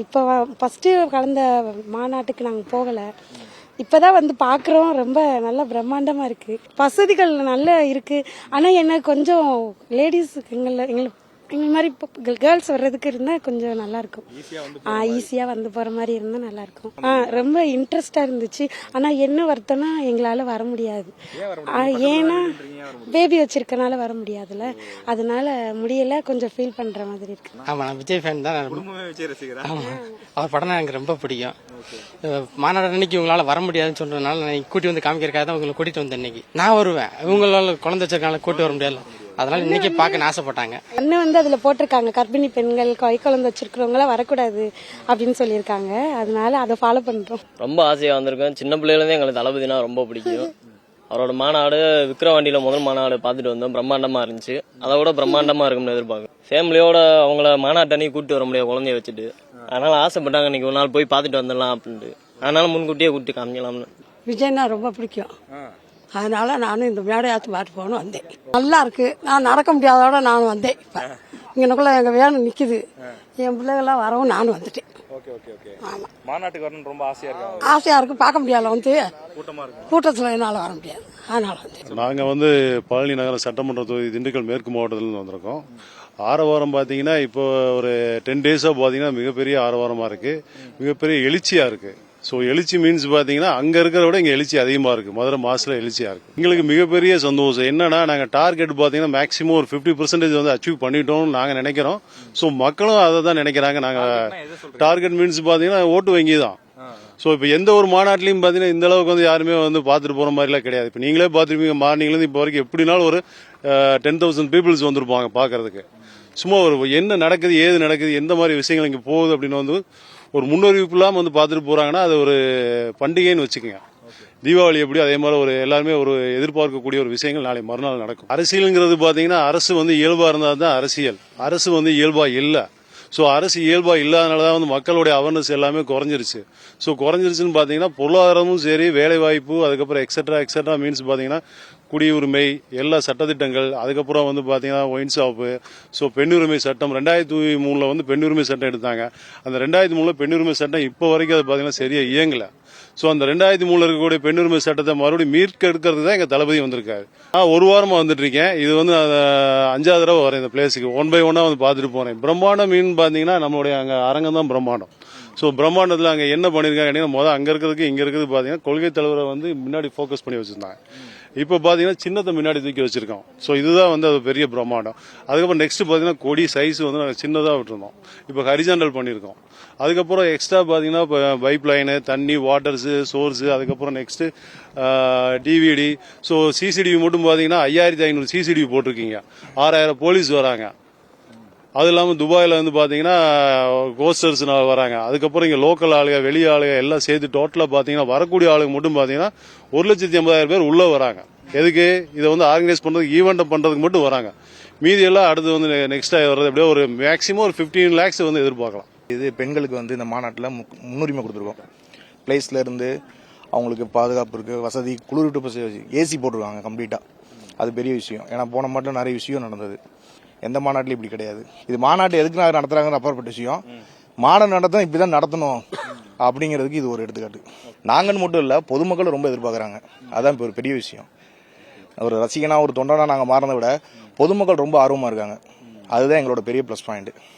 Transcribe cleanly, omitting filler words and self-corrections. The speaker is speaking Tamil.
இப்போ ஃபஸ்ட்டு கலந்த மாநாட்டுக்கு நாங்கள் போகலை. இப்போதான் வந்து பார்க்குறோம். ரொம்ப நல்ல பிரம்மாண்டமாக இருக்குது. வசதிகள் நல்லா இருக்குது. ஆனால் என்ன கொஞ்சம் லேடிஸுக்கு எங்களை மாதிரி இப்போ கேர்ள்ஸ் வர்றதுக்கு இருந்தால் கொஞ்சம் நல்லாயிருக்கும். ஈஸியாக வந்து போகிற மாதிரி இருந்தால் நல்லாயிருக்கும். ரொம்ப இன்ட்ரெஸ்டாக இருந்துச்சு. ஆனால் என்ன வருத்தம்னா எங்களால் வர முடியாது. ஏன்னா பேபி வச்சிருக்கனால வர முடியாதுல்ல, அதனால முடியல. கொஞ்சம் ஃபீல் பண்ணுற மாதிரி இருக்கு. ஆமாம், நான் விஜய் ஃபேன் தான். ஆமாம், அவர் படம் எனக்கு ரொம்ப பிடிக்கும். மாநாடு அன்னைக்கு உங்களால் வர முடியாதுன்னு சொல்றதுனால நான் கூட்டி வந்து காமிக்கிறக்காக தான் உங்களை கூட்டிட்டு வந்தேன். இன்னைக்கு நான் வருவேன், இவங்களால குழந்தை வச்சிருக்காங்க கூட்டி வர முடியாது, அதனால இன்னைக்கு பார்க்க ஆசைப்பட்டாங்க. அண்ணன் வந்து அதுல போட்டிருக்காங்க கர்ப்பிணி பெண்கள் கை குழந்தை வச்சிருக்கிறவங்களாம் வரக்கூடாது அப்படின்னு சொல்லியிருக்காங்க. அதனால அதை ஃபாலோ பண்றோம். ரொம்ப ஆசையா வந்திருக்கோம். சின்ன பிள்ளையிலேருந்தே எங்களுக்கு தளபதினா ரொம்ப பிடிக்கும். அவரோட மாநாடு விக்கிரவாண்டியில முதல் மாநாடு பார்த்துட்டு வந்தோம். பிரம்மாண்டமா இருந்துச்சு. அதை விட பிரம்மாண்டமா இருக்கும்னு எதிர்பார்க்கும். ஃபேமிலியோட அவங்கள மாநாட்டு அன்னைக்கு கூட்டி வர முடியாது குழந்தைய வச்சுட்டு. அதனால ஆசைப்பட்டாங்க இன்னைக்கு ஒரு நாள் போய் பார்த்துட்டு வந்துடலாம் அப்படின்ட்டு. அதனால முன்கூட்டியே கூட்டி காமிக்கலாம்னு. விஜய்னா ரொம்ப பிடிக்கும். அதனால நானும் இந்த மேடையாத்து பாட்டு போகணும் வந்தேன். நல்லா இருக்கு. நான் நடக்க முடியாதோட நானும் வந்தேன். இப்ப இங்கனக்குள்ள எங்க வேணும் நிக்குது. என் பிள்ளைகள்லாம் வரவும் நானும் வந்துட்டேன். மாநாட்டுக்கு வரணும் ரொம்ப ஆசையா இருக்கு. பார்க்க முடியல, வந்து கூட்டத்தில் என்னால வர முடியாது, அதனால வந்து. நாங்க வந்து பழனி நகர சட்டமன்ற தொகுதி திண்டுக்கல் மேற்கு மாவட்டத்திலிருந்து வந்திருக்கோம். ஆரவாரம் பாத்தீங்கன்னா இப்போ ஒரு 10 டேஸா பாத்தீங்கன்னா மிகப்பெரிய ஆரவாரமா இருக்கு, மிகப்பெரிய எழுச்சியா இருக்கு. ஸோ எழுச்சி மீன்ஸ் பாத்தீங்கன்னா அங்க இருக்கிறத விட இங்க எழுச்சி அதிகமா இருக்கு. மதுரை மாசத்துல எழுச்சியா இருக்கு. எங்களுக்கு மிகப்பெரிய சந்தோஷம் என்னன்னா நாங்க டார்கெட் பாத்தீங்கன்னா மேக்சிமம் ஒரு 50% வந்து அச்சீவ் பண்ணிட்டோம்னு நாங்க நினைக்கிறோம். ஸோ மக்களும் அதை தான் நினைக்கிறாங்க. நாங்க டார்கெட் மீன்ஸ் பாத்தீங்கன்னா ஓட்டு வங்கி தான். ஸோ இப்போ எந்த ஒரு மாநாட்டிலையும் பாத்தீங்கன்னா இந்த அளவுக்கு வந்து யாருமே வந்து பாத்துட்டு போற மாதிரிலாம் கிடையாது. இப்போ நீங்களே பாத்துருப்பீங்க, மார்னிங்ல இருந்து இப்போ வரைக்கும் எப்படினாலும் ஒரு 10,000 பீப்புள்ஸ் வந்திருப்பாங்க பாக்குறதுக்கு. சும்மா ஒரு என்ன நடக்குது, ஏது நடக்குது, எந்த மாதிரி விஷயங்கள் இங்க போகுது அப்படின்னு வந்து ஒரு முன்னறிவிப்பு இல்லாம வந்து பாத்துட்டு போறாங்கன்னா அது ஒரு பண்டிகைன்னு வச்சுக்கோங்க. தீபாவளி எப்படி அதே மாதிரி ஒரு எல்லாருமே ஒரு எதிர்பார்க்கக்கூடிய ஒரு விஷயங்கள் நாளை மறுநாள் நடக்கும். அரசியல்ங்கிறது பாத்தீங்கன்னா அரசு வந்து இயல்பா இருந்தா தான் அரசியல். அரசு வந்து இயல்பா இல்ல. ஸோ அரசு இயல்பா இல்லாதனாலதான் வந்து மக்களுடைய அவேர்னஸ் எல்லாமே குறைஞ்சிருச்சு. ஸோ குறைஞ்சிருச்சுன்னு பாத்தீங்கன்னா பொருளாதாரமும் சரி, வேலை வாய்ப்பு, அதுக்கப்புறம் எக்ஸெட்ரா மீன்ஸ் பாத்தீங்கன்னா குடியுரிமை, எல்லா சட்டத்திட்டங்கள், அதுக்கப்புறம் வந்து பாத்தீங்கன்னா ஒயின் ஷாப்பு. ஸோ பெண்ணுரிமை சட்டம் 2003 வந்து பெண்ணுரிமை சட்டம் எடுத்தாங்க. அந்த 2003 பெண்ணுரிமை சட்டம் இப்போ வரைக்கும் அது பாத்தீங்கன்னா சரியா இயங்கல. ஸோ அந்த 2003 இருக்கக்கூடிய பெண்ணுரிமை சட்டத்தை மறுபடியும் மீட்கெடுக்கிறது தான் எங்க தளபதி வந்திருக்காரு. ஒரு வாரமா வந்துட்டு இருக்கேன். இது வந்து 5வது தடவை வரேன் இந்த பிளேஸுக்கு. 1 by 1 வந்து பாத்துட்டு போறேன். பிரம்மாண்டம் மீன் பாத்தீங்கன்னா நம்மளுடைய அங்க அரங்கம் தான் பிரம்மாண்டம். ஸோ பிரம்மாண்டத்தில் அங்கே என்ன பண்ணியிருக்காங்க, முதல் அங்கே இருக்கிறதுக்கு இங்கே இருக்கிறது பார்த்தீங்கன்னா கொள்கை தலைவரை வந்து முன்னாடி ஃபோக்கஸ் பண்ணி வச்சிருந்தாங்க. இப்போ பார்த்தீங்கன்னா சின்னத்தை முன்னாடி தூக்கி வச்சிருக்கோம். ஸோ இதுதான் வந்து அது பெரிய பிரம்மாண்டம். அதுக்கப்புறம் நெக்ஸ்ட் பார்த்தீங்கன்னா கொடி சைஸ் வந்து நாங்கள் சின்னதாக விட்டுருந்தோம். இப்போ ஹரிஜாண்டல் பண்ணியிருக்கோம். அதுக்கப்புறம் எக்ஸ்ட்ரா பார்த்தீங்கன்னா இப்போ பைப் லைனு, தண்ணி, வாட்டர்ஸு, சோர்ஸு, அதுக்கப்புறம் நெக்ஸ்ட் டிவிடி. ஸோ சிசிடிவி மட்டும் பார்த்தீங்கன்னா 5500 சிசிடிவி போட்டிருக்கீங்க. 6000 போலீஸ் வராங்க. அது இல்லாமல் துபாயில் வந்து பார்த்தீங்கன்னா கோஸ்டர்ஸ் வராங்க. அதுக்கப்புறம் இங்கே லோக்கல் ஆளுங்க, வெளி ஆளுங்க எல்லாம் சேர்த்து டோட்டலாக பார்த்தீங்கன்னா வரக்கூடிய ஆளுங்க மட்டும் பார்த்தீங்கன்னா 1,80,000 பேர் உள்ள வராங்க. எதுக்கு? இதை வந்து ஆர்கனைஸ் பண்ணுறதுக்கு, ஈவெண்ட் பண்ணுறதுக்கு மட்டும் வராங்க. மீதி எல்லாம் அடுத்து வந்து நெக்ஸ்ட் வர்றது எப்படியோ ஒரு மேக்ஸிமம் ஒரு 15 lakhs வந்து எதிர்பார்க்கலாம். இது பெண்களுக்கு வந்து இந்த மாநாட்டில் முன்னுரிமை கொடுத்துருக்கோம். பிளேஸ்ல இருந்து அவங்களுக்கு பாதுகாப்பு இருக்கு, வசதி, குளிரூட்டு ஏசி போட்டிருக்காங்க கம்ப்ளீட்டா. அது பெரிய விஷயம். ஏன்னா போன மாட்டில் நிறைய விஷயம் நடந்தது. எந்த மாநாட்டிலும் இப்படி கிடையாது. இது மாநாட்டு எதுக்கு நடத்துறாங்கன்னு அப்பாற்பட்ட விஷயம். மாநாடு நடத்தணும், இப்படிதான் நடத்தணும் அப்படிங்கிறதுக்கு இது ஒரு எடுத்துக்காட்டு. நாங்கன்னு மட்டும் இல்ல, பொதுமக்கள் ரொம்ப எதிர்பார்க்கறாங்க. அதான் இப்போ ஒரு பெரிய விஷயம். ஒரு ரசிகனா, ஒரு தொண்டனா நாங்க மாறதை விட பொதுமக்கள் ரொம்ப ஆர்வமா இருக்காங்க. அதுதான் எங்களோட பெரிய பிளஸ் பாயிண்ட்.